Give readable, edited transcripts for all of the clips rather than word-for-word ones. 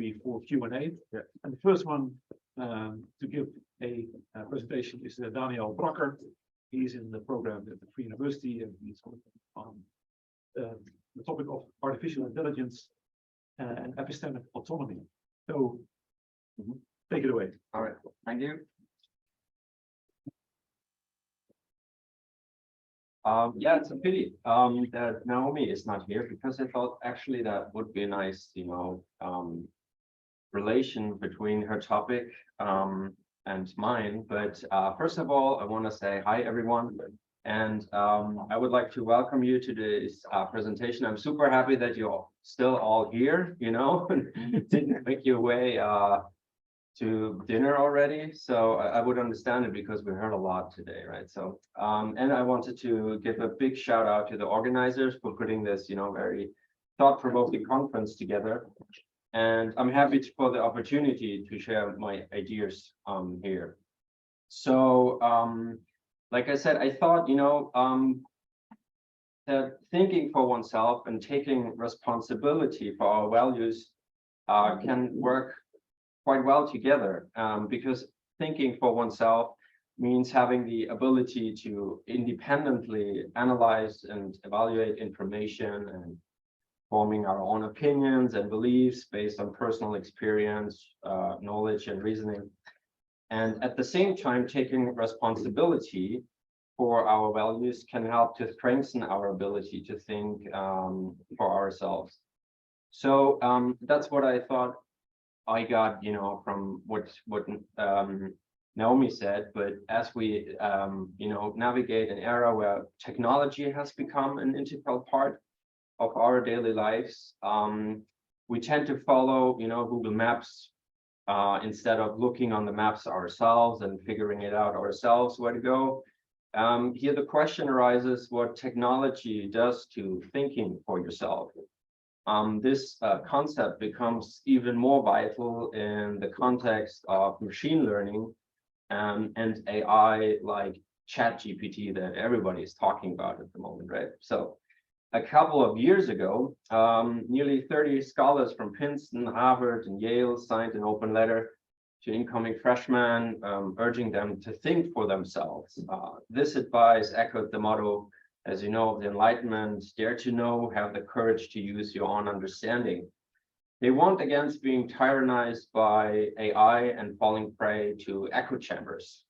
be for Q&A. Yeah. And the first one to give a presentation is Daniël Bracker. He's in the program at the Vrije University, and he's on the topic of artificial intelligence and epistemic autonomy. So, take it away. All right, thank you. Yeah, it's a pity that Naomi is not here, because I thought actually that would be a nice, relation between her topic and mine. But first of all, I want to say hi, everyone. And I would like to welcome you to this presentation. I'm super happy that you're still all here, didn't make your way to dinner already. So I would understand it, because we heard a lot today, right? So, and I wanted to give a big shout out to the organizers for putting this, very thought-provoking conference together. And I'm happy for the opportunity to share my ideas here. So, like I said, I thought, that thinking for oneself and taking responsibility for our values can work quite well together, because thinking for oneself means having the ability to independently analyze and evaluate information and forming our own opinions and beliefs based on personal experience, knowledge, and reasoning. And at the same time, taking responsibility for our values can help to strengthen our ability to think for ourselves. So that's what I thought I got, from what Naomi said. But as we, navigate an era where technology has become an integral part of our daily lives, we tend to follow, Google Maps instead of looking on the maps ourselves and figuring it out ourselves where to go. Here the question arises what technology does to thinking for yourself. This concept becomes even more vital in the context of machine learning and AI, like ChatGPT, that everybody is talking about at the moment, right? So a couple of years ago, nearly 30 scholars from Princeton, Harvard, and Yale signed an open letter to incoming freshmen, urging them to think for themselves. This advice echoed the motto, as you know, of the Enlightenment: dare to know, have the courage to use your own understanding. They warned against being tyrannized by AI and falling prey to echo chambers.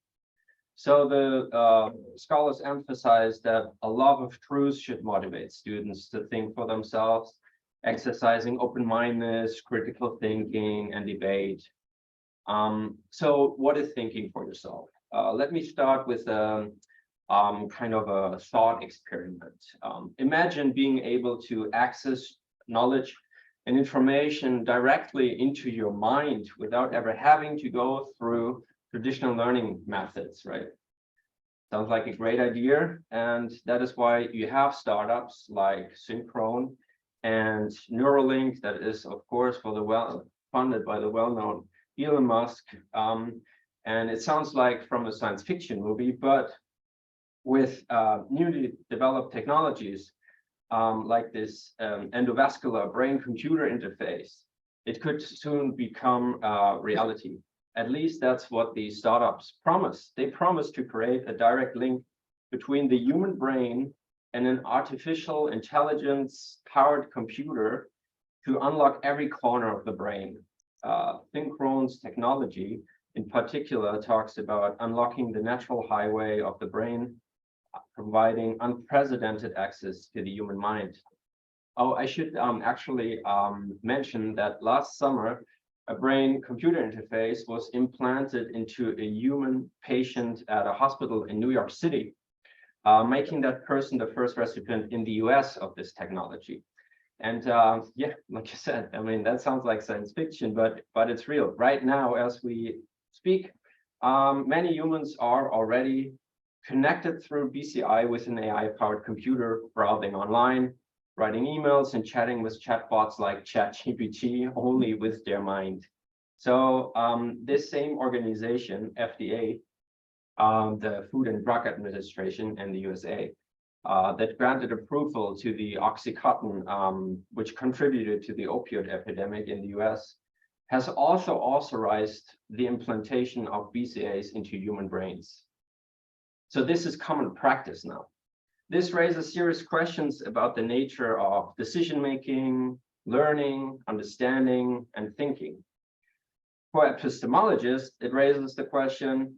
So the scholars emphasized that a love of truth should motivate students to think for themselves, exercising open-mindedness, critical thinking, and debate. So what is thinking for yourself? Let me start with kind of a thought experiment. Imagine being able to access knowledge and information directly into your mind without ever having to go through traditional learning methods, right? Sounds like a great idea. And that is why you have startups like Synchron and Neuralink, that is, of course, funded by the well-known Elon Musk. And it sounds like from a science fiction movie, but with newly developed technologies like this endovascular brain-computer interface, it could soon become reality. At least that's what the startups promise. They promise to create a direct link between the human brain and an artificial intelligence-powered computer to unlock every corner of the brain. Synchron's technology, in particular, talks about unlocking the natural highway of the brain, providing unprecedented access to the human mind. Oh, I should actually mention that last summer, a brain-computer interface was implanted into a human patient at a hospital in New York City, making that person the first recipient in the US of this technology. And yeah, like you said, I mean, that sounds like science fiction, but it's real. Right now, as we speak, many humans are already connected through BCI with an AI-powered computer, browsing online, writing emails, and chatting with chatbots like ChatGPT, only with their mind. So this same organization, FDA, the Food and Drug Administration in the USA, that granted approval to the Oxycontin, which contributed to the opioid epidemic in the US, has also authorized the implantation of BCAs into human brains. So this is common practice now. This raises serious questions about the nature of decision-making, learning, understanding, and thinking. For epistemologists, it raises the question,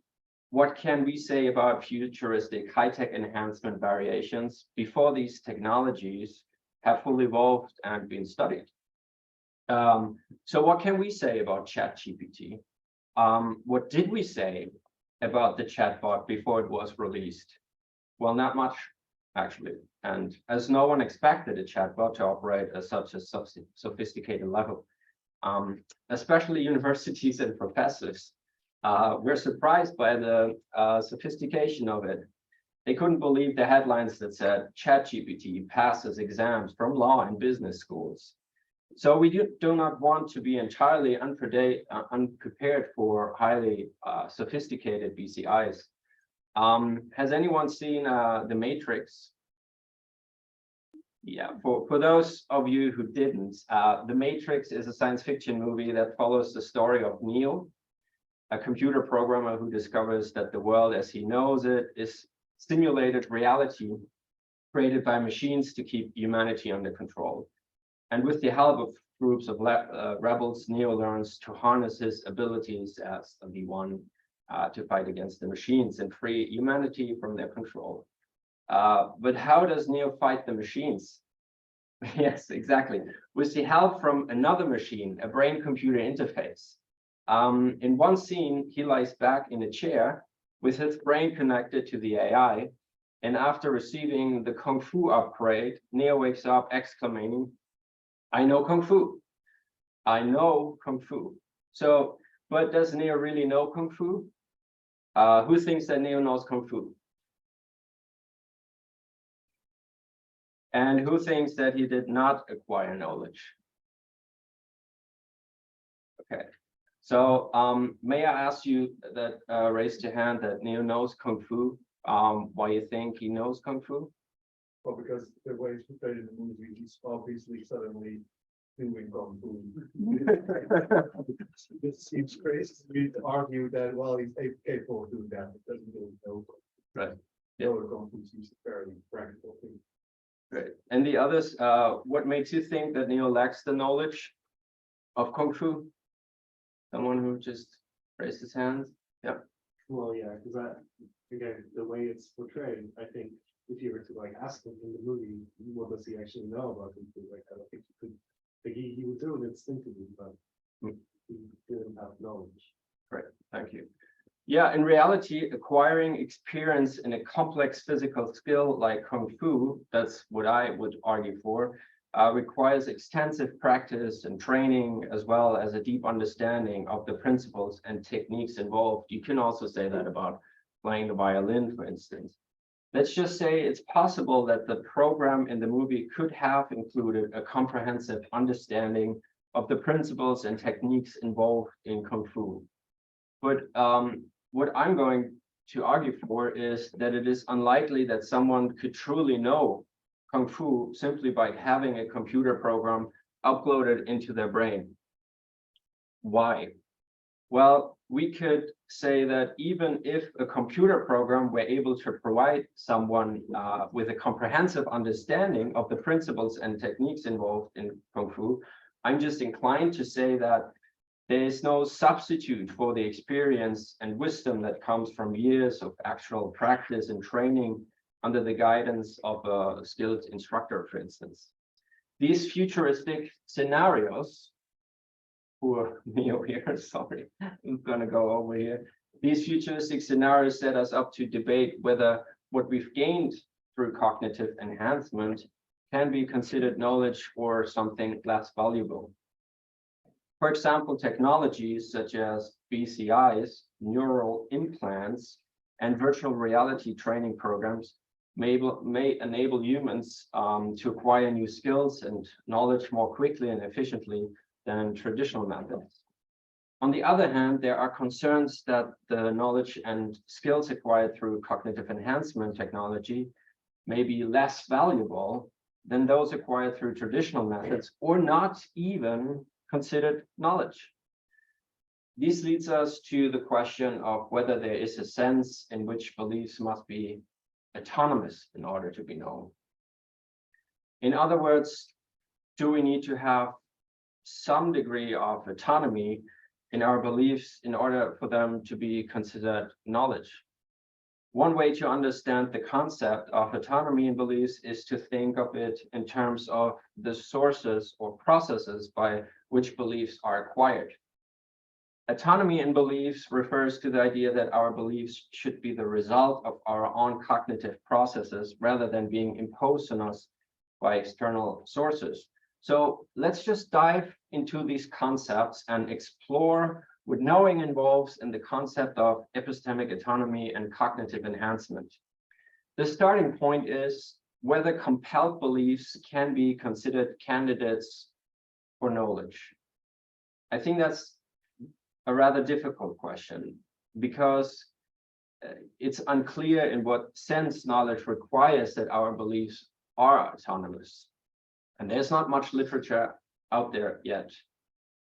what can we say about futuristic high-tech enhancement variations before these technologies have fully evolved and been studied? So what can we say about ChatGPT? What did we say about the chatbot before it was released? Well, not much, actually. And as no one expected a chatbot to operate at such a sophisticated level, especially universities and professors, were surprised by the sophistication of it. They couldn't believe the headlines that said ChatGPT passes exams from law and business schools. So we do not want to be entirely unprepared for highly sophisticated BCIs. Has anyone seen The Matrix? Yeah, for those of you who didn't, The Matrix is a science fiction movie that follows the story of Neo, a computer programmer who discovers that the world as he knows it is simulated reality created by machines to keep humanity under control. And with the help of groups of rebels, Neo learns to harness his abilities as the one to fight against the machines and free humanity from their control. But how does Neo fight the machines? Yes, exactly. With the help from another machine, a brain-computer interface. In one scene, he lies back in a chair with his brain connected to the AI. And after receiving the Kung Fu upgrade, Neo wakes up exclaiming, I know Kung Fu. I know Kung Fu. So, but does Neo really know Kung Fu? Who thinks that Neo knows Kung Fu? And who thinks that he did not acquire knowledge? Okay. So may I ask you that raised your hand that Neo knows Kung Fu? Why you think he knows Kung Fu? Well, because the way it's portrayed in the movie, he's obviously suddenly doing Kung Fu. It seems crazy to me to argue that, well, he's capable of doing that, it doesn't really know. Right. The other Kung Fu seems a fairly practical thing. Great. And the others, what makes you think that Neo lacks the knowledge of Kung Fu? Someone who just raised his hand? Yeah. Well, yeah, because again, the way it's portrayed, I think if you were to like ask him in the movie, what does he actually know about Kung Fu? Like, I don't think he could. Like he would do it instinctively, but he didn't have knowledge. Great, thank you. Yeah, in reality, acquiring experience in a complex physical skill like Kung Fu, that's what I would argue for, requires extensive practice and training, as well as a deep understanding of the principles and techniques involved. You can also say that about playing the violin, for instance. Let's just say it's possible that the program in the movie could have included a comprehensive understanding of the principles and techniques involved in Kung Fu. But what I'm going to argue for is that it is unlikely that someone could truly know Kung Fu simply by having a computer program uploaded into their brain. Why? Well, we could say that even if a computer program were able to provide someone with a comprehensive understanding of the principles and techniques involved in Kung Fu, I'm just inclined to say that there is no substitute for the experience and wisdom that comes from years of actual practice and training under the guidance of a skilled instructor, for instance. These futuristic scenarios, poor Neo here, sorry, I'm gonna go over here. These futuristic scenarios set us up to debate whether what we've gained through cognitive enhancement can be considered knowledge or something less valuable. For example, technologies such as BCIs, neural implants, and virtual reality training programs may enable humans to acquire new skills and knowledge more quickly and efficiently than traditional methods. On the other hand, there are concerns that the knowledge and skills acquired through cognitive enhancement technology may be less valuable than those acquired through traditional methods, or not even considered knowledge. This leads us to the question of whether there is a sense in which beliefs must be autonomous in order to be known. In other words, do we need to have some degree of autonomy in our beliefs in order for them to be considered knowledge? One way to understand the concept of autonomy in beliefs is to think of it in terms of the sources or processes by which beliefs are acquired. Autonomy in beliefs refers to the idea that our beliefs should be the result of our own cognitive processes rather than being imposed on us by external sources. So let's just dive into these concepts and explore what knowing involves in the concept of epistemic autonomy and cognitive enhancement. The starting point is whether compelled beliefs can be considered candidates for knowledge. I think that's a rather difficult question because it's unclear in what sense knowledge requires that our beliefs are autonomous. And there's not much literature out there yet.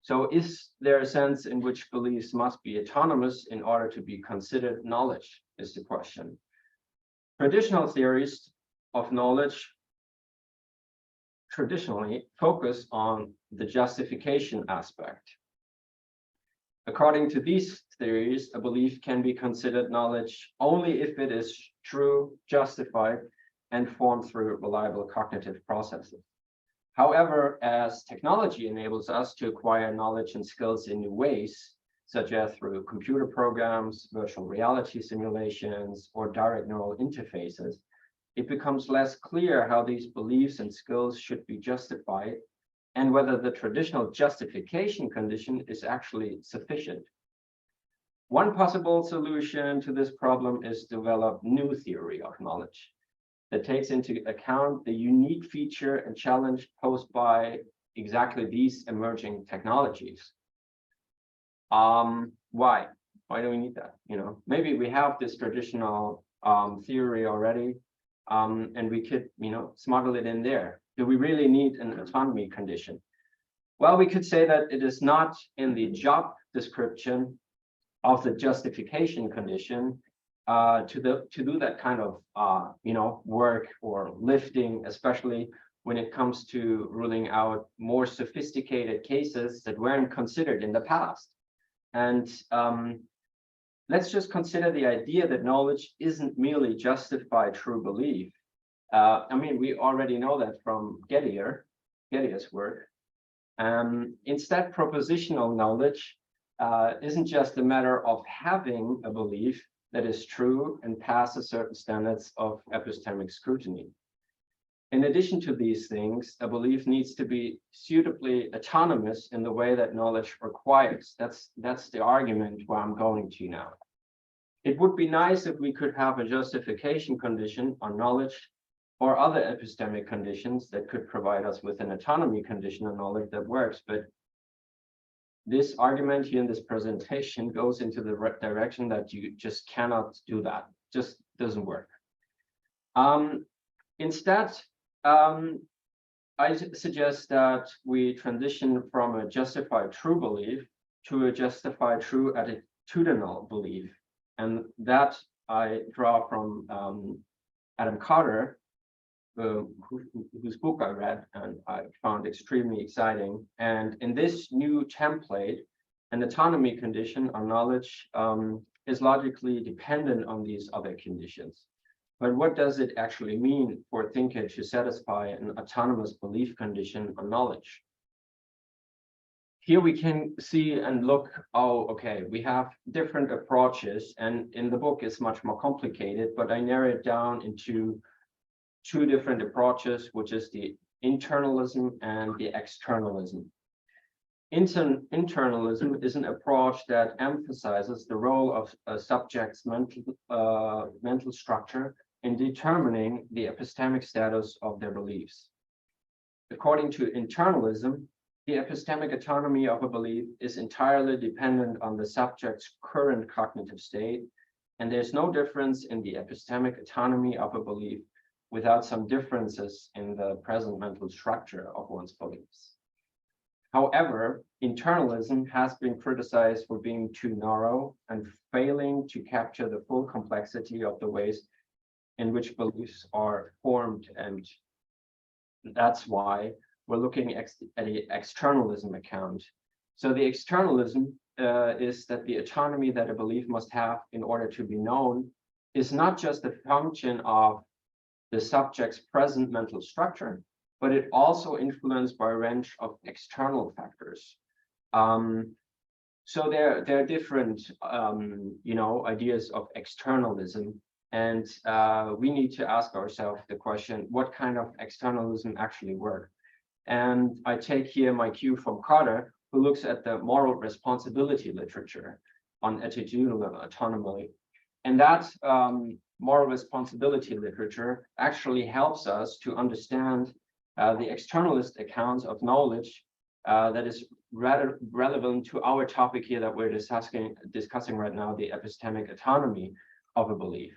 So is there a sense in which beliefs must be autonomous in order to be considered knowledge, is the question. Traditional theories of knowledge traditionally focus on the justification aspect. According to these theories, a belief can be considered knowledge only if it is true, justified, and formed through reliable cognitive processes. However, as technology enables us to acquire knowledge and skills in new ways, such as through computer programs, virtual reality simulations, or direct neural interfaces, it becomes less clear how these beliefs and skills should be justified and whether the traditional justification condition is actually sufficient. One possible solution to this problem is to develop new theory of knowledge that takes into account the unique feature and challenge posed by exactly these emerging technologies. Why? Why do we need that? Maybe we have this traditional theory already, and we could, smuggle it in there. Do we really need an autonomy condition? Well, we could say that it is not in the job description of the justification condition to do that kind of work or lifting, especially when it comes to ruling out more sophisticated cases that weren't considered in the past. And let's just consider the idea that knowledge isn't merely justified true belief. We already know that from Getty's work. Instead, propositional knowledge isn't just a matter of having a belief that is true and passes certain standards of epistemic scrutiny. In addition to these things, a belief needs to be suitably autonomous in the way that knowledge requires. That's the argument where I'm going to now. It would be nice if we could have a justification condition on knowledge or other epistemic conditions that could provide us with an autonomy condition on knowledge that works, but this argument here in this presentation goes into the direction that you just cannot do that. Just doesn't work. Instead, I suggest that we transition from a justified true belief to a justified true attitudinal belief. And that I draw from Adam Carter, whose book I read and I found extremely exciting. And in this new template, an autonomy condition on knowledge is logically dependent on these other conditions. But what does it actually mean for a thinker to satisfy an autonomous belief condition on knowledge? Here we can see and look, we have different approaches, and in the book it's much more complicated, but I narrow it down into two different approaches, which is the internalism and the externalism. Internalism is an approach that emphasizes the role of a subject's mental structure in determining the epistemic status of their beliefs. According to internalism, the epistemic autonomy of a belief is entirely dependent on the subject's current cognitive state, and there's no difference in the epistemic autonomy of a belief without some differences in the present mental structure of one's beliefs. However, internalism has been criticized for being too narrow and failing to capture the full complexity of the ways in which beliefs are formed. And that's why we're looking at the externalism account. So the externalism is that the autonomy that a belief must have in order to be known is not just a function of the subject's present mental structure, but it also influenced by a range of external factors. So there are different, ideas of externalism, and we need to ask ourselves the question: what kind of externalism actually works? And I take here my cue from Carter, who looks at the moral responsibility literature on attitudinal autonomy, and that moral responsibility literature actually helps us to understand the externalist accounts of knowledge that is rather relevant to our topic here that we're discussing right now, the epistemic autonomy of a belief.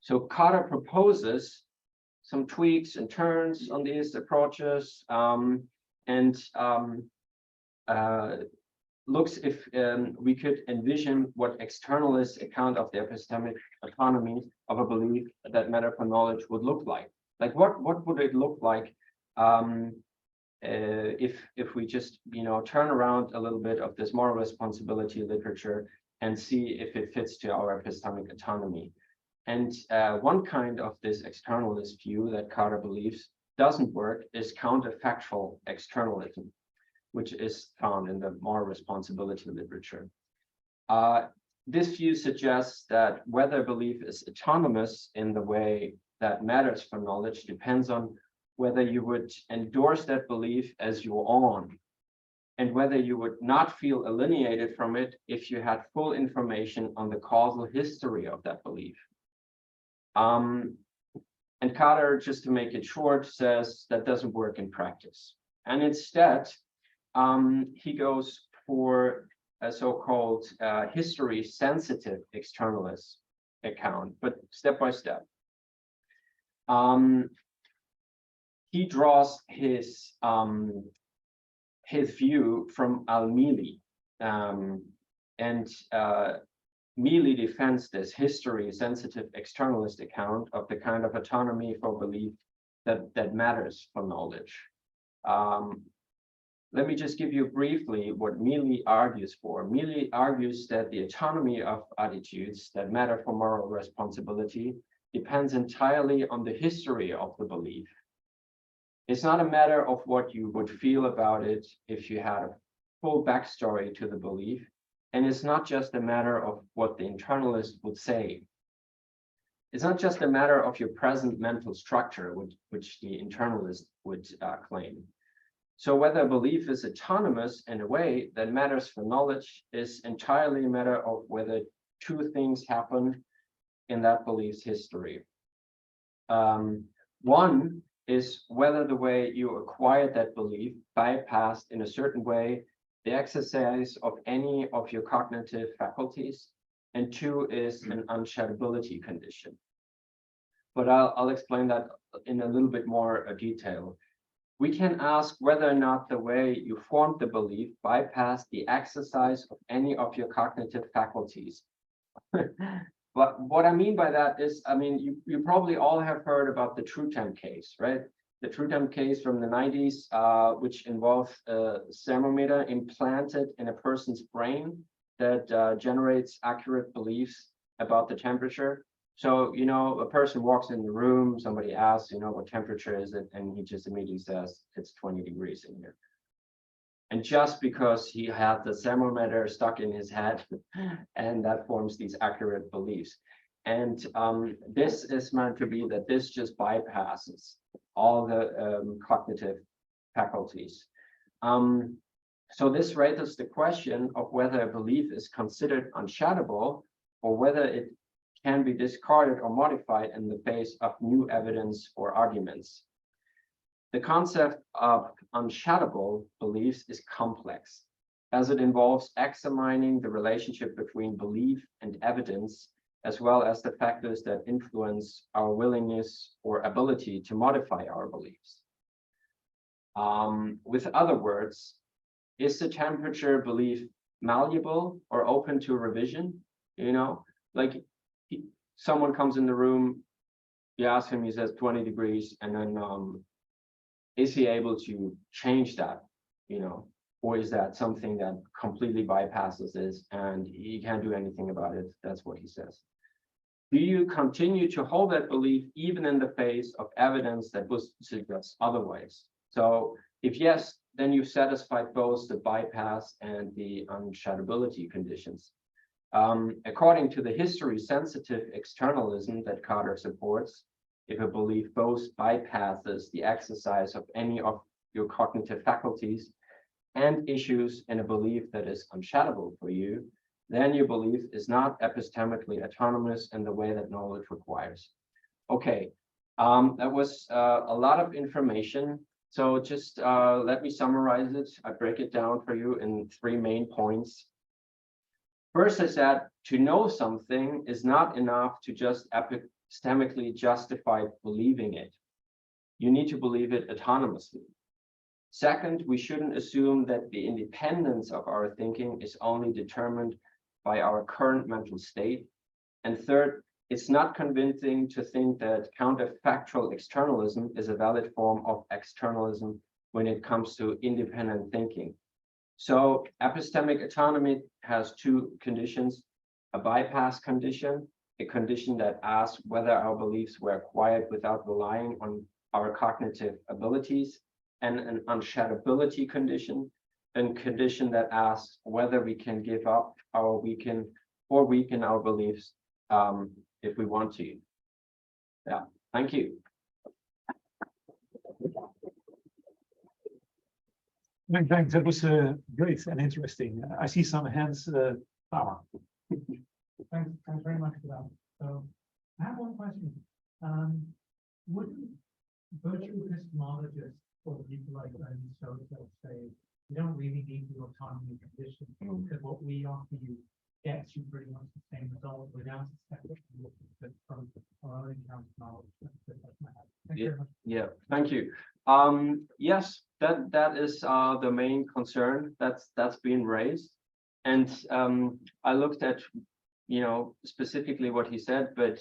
So Carter proposes some tweaks and turns on these approaches, and looks if we could envision what externalist account of the epistemic autonomy of a belief that matter for knowledge would look like. Like what would it look like if we just turn around a little bit of this moral responsibility literature and see if it fits to our epistemic autonomy. And one kind of this externalist view that Carter believes doesn't work is counterfactual externalism, which is found in the moral responsibility literature. This view suggests that whether belief is autonomous in the way that matters for knowledge depends on whether you would endorse that belief as your own, and whether you would not feel alienated from it if you had full information on the causal history of that belief. And Carter, just to make it short, says that doesn't work in practice. And instead, he goes for a so-called history-sensitive externalist account, but step by step. He draws his view from Al-Mili, and Mealy defends this history-sensitive externalist account of the kind of autonomy for belief that matters for knowledge. Let me just give you briefly what Mealy argues for. Mealy argues that the autonomy of attitudes that matter for moral responsibility depends entirely on the history of the belief. It's not a matter of what you would feel about it if you had a full backstory to the belief, and it's not just a matter of what the internalist would say. It's not just a matter of your present mental structure, which the internalist would claim. So whether a belief is autonomous in a way that matters for knowledge is entirely a matter of whether two things happen in that belief's history. One is whether the way you acquired that belief bypassed in a certain way the exercise of any of your cognitive faculties, and two is an unshattability condition. But I'll explain that in a little bit more detail. We can ask whether or not the way you formed the belief bypassed the exercise of any of your cognitive faculties. But what I mean by that is, you probably all have heard about the Trutham case, right? The Trutham case from the 90s, which involved a thermometer implanted in a person's brain that generates accurate beliefs about the temperature. So, a person walks in the room, somebody asks, what temperature is it? And he just immediately says, it's 20 degrees in here. And just because he had the thermometer stuck in his head, and that forms these accurate beliefs. And this is meant to be that this just bypasses all the cognitive faculties. So this raises the question of whether a belief is considered unshattable, or whether it can be discarded or modified in the face of new evidence or arguments. The concept of unshattable beliefs is complex, as it involves examining the relationship between belief and evidence, as well as the factors that influence our willingness or ability to modify our beliefs. With other words, is the temperature belief malleable or open to revision? You know, like someone comes in the room, you ask him, he says 20 degrees, and then is he able to change that, you know, or is that something that completely bypasses this and he can't do anything about it? That's what he says. Do you continue to hold that belief even in the face of evidence that would suggest otherwise? So if yes, then you've satisfied both the bypass and the unshattability conditions. According to the history-sensitive externalism that Carter supports, if a belief both bypasses the exercise of any of your cognitive faculties and issues in a belief that is unshattable for you, then your belief is not epistemically autonomous in the way that knowledge requires. Okay, that was a lot of information. So just let me summarize it. I break it down for you in 3 main points. First, I said to know something is not enough to just epistemically justify believing it. You need to believe it autonomously. Second, we shouldn't assume that the independence of our thinking is only determined by our current mental state. And third, it's not convincing to think that counterfactual externalism is a valid form of externalism when it comes to independent thinking. So epistemic autonomy has 2 conditions: a bypass condition, a condition that asks whether our beliefs were acquired without relying on our cognitive abilities, and an unshattability condition, a condition that asks whether we can give up our weaken our beliefs if we want to. Yeah, thank you. Thanks. That was great and interesting. I see some hands. Power. Thanks very much for that. So I have one question. Wouldn't virtual epistemologists or people like Aristotle say you don't really need the autonomy condition because what we offer you gets you pretty much the same result without a separate from our own account knowledge? Thank you very much. Yeah, thank you. Yes, that is the main concern that's been raised, and I looked at, you know, specifically what he said, but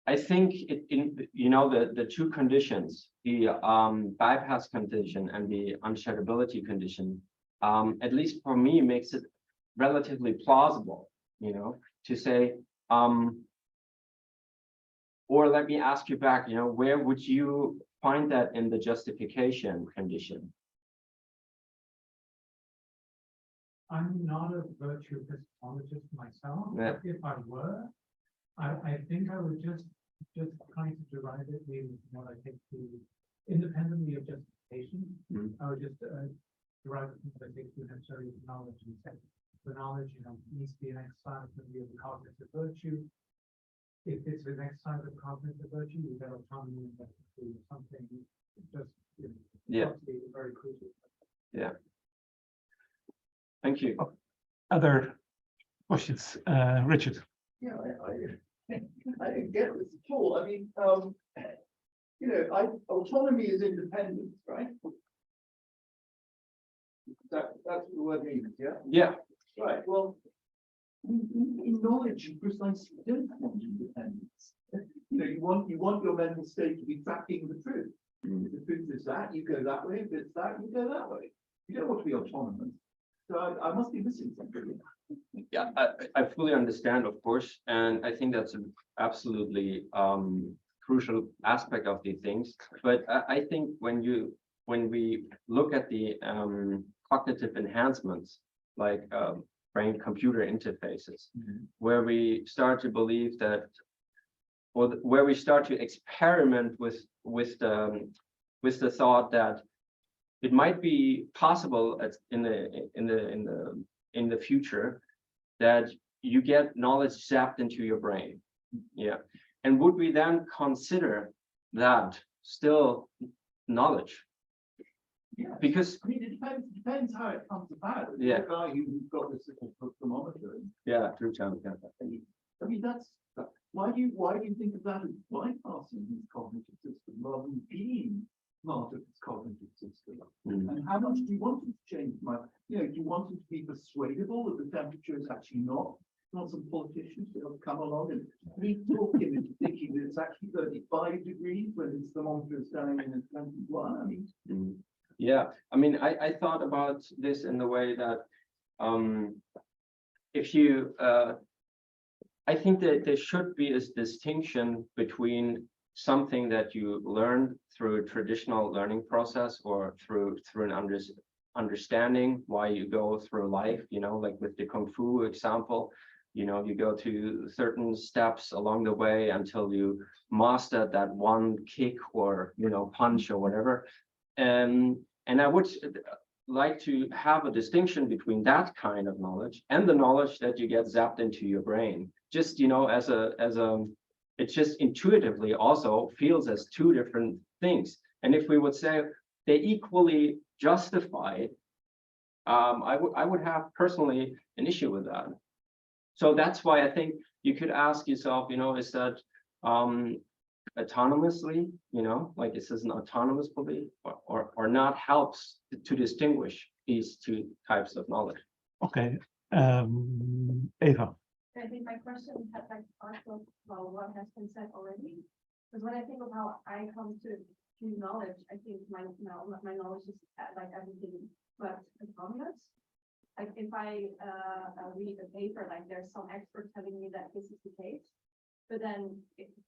I think you know, the 2 conditions, the bypass condition and the unshattability condition, at least for me, makes it relatively plausible, you know, to say, or let me ask you back, you know, where would you find that in the justification condition? I'm not a virtual epistemologist myself. Yeah. If I were, I think I would just try to derive it with what I take to independently of justification. I would just derive it from what I take to necessarily knowledge and say the knowledge, you know, needs to be an exercise of the cognitive virtue. If it's an exercise of cognitive virtue, you get autonomy and something just, you know, Yeah, very crucial. yeah. Thank you. Other questions, Richard? Yeah, I didn't get this at all. I mean, you know, autonomy is independence, right? That's what the word means, yeah? Yeah. Right, well, in knowledge, you precisely don't want independence. You know, you want your mental state to be tracking the truth. If the truth is that, you go that way. If it's that, you go that way. You don't want to be autonomous. So I must be missing something. Yeah, I fully understand, of course, and I think that's an absolutely crucial aspect of these things. But I think when we look at the cognitive enhancements, like brain-computer interfaces, where we start to believe that, or where we start to experiment with the thought that it might be possible in the future that you get knowledge zapped into your brain. Yeah. And would we then consider that still knowledge? Yeah. Because I mean, it depends how it comes about. Yeah. The guy who's got this little thermometer. yeah, true, John. Yeah. I mean, why do you think of that as bypassing his cognitive system rather than being part of its cognitive system? Mm. And how much do you want it to change? Do you want it to be persuadable that the temperature is actually not some politicians that have come along and keep talking and thinking that it's actually 35 degrees when its thermometer is down in 21. I mean, Yeah, I mean, I thought about this in the way that if you, I think that there should be a distinction between something that you learn through a traditional learning process or through an understanding why you go through life, like with the Kung Fu example. You go to certain steps along the way until you master that one kick or, punch or whatever. And I would like to have a distinction between that kind of knowledge and the knowledge that you get zapped into your brain. Just, it just intuitively also feels as two different things. And if we would say they equally justified, I would have personally an issue with that. So that's why I think you could ask yourself, is that autonomously, like is this an autonomous belief or not, helps to distinguish these two types of knowledge. Okay, Eva. I think my question had also about what has been said already. Because when I think of how I come to knowledge, I think my knowledge is like everything but autonomous. Like if I read a paper, like there's some expert telling me that this is the case, but then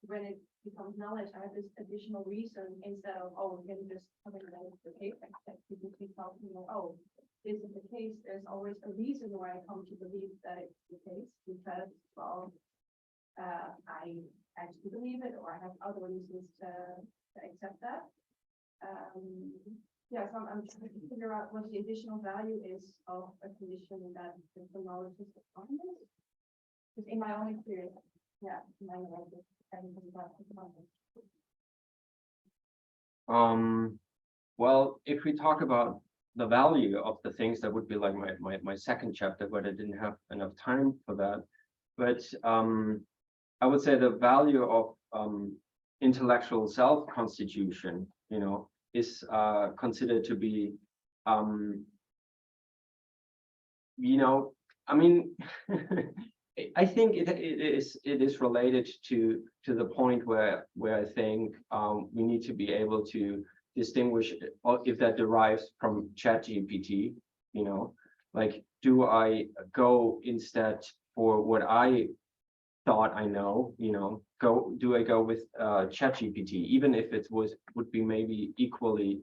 when it becomes knowledge, I have this additional reason instead of, just coming out of the paper, that people keep telling me, this is the case. There's always a reason why I come to believe that it's the case, because, I actually believe it, or I have other reasons to accept that. Yeah, so I'm trying to figure out what the additional value is of a condition that the knowledge is autonomous. Because in my own experience, my knowledge is everything about autonomous. Well, if we talk about the value of the things, that would be like my second chapter, but I didn't have enough time for that. But I would say the value of intellectual self-constitution, is considered to be, I mean, I think it is related to the point where I think we need to be able to distinguish if that derives from ChatGPT, like, do I go instead for what I thought I know, do I go with ChatGPT, even if it would be maybe equally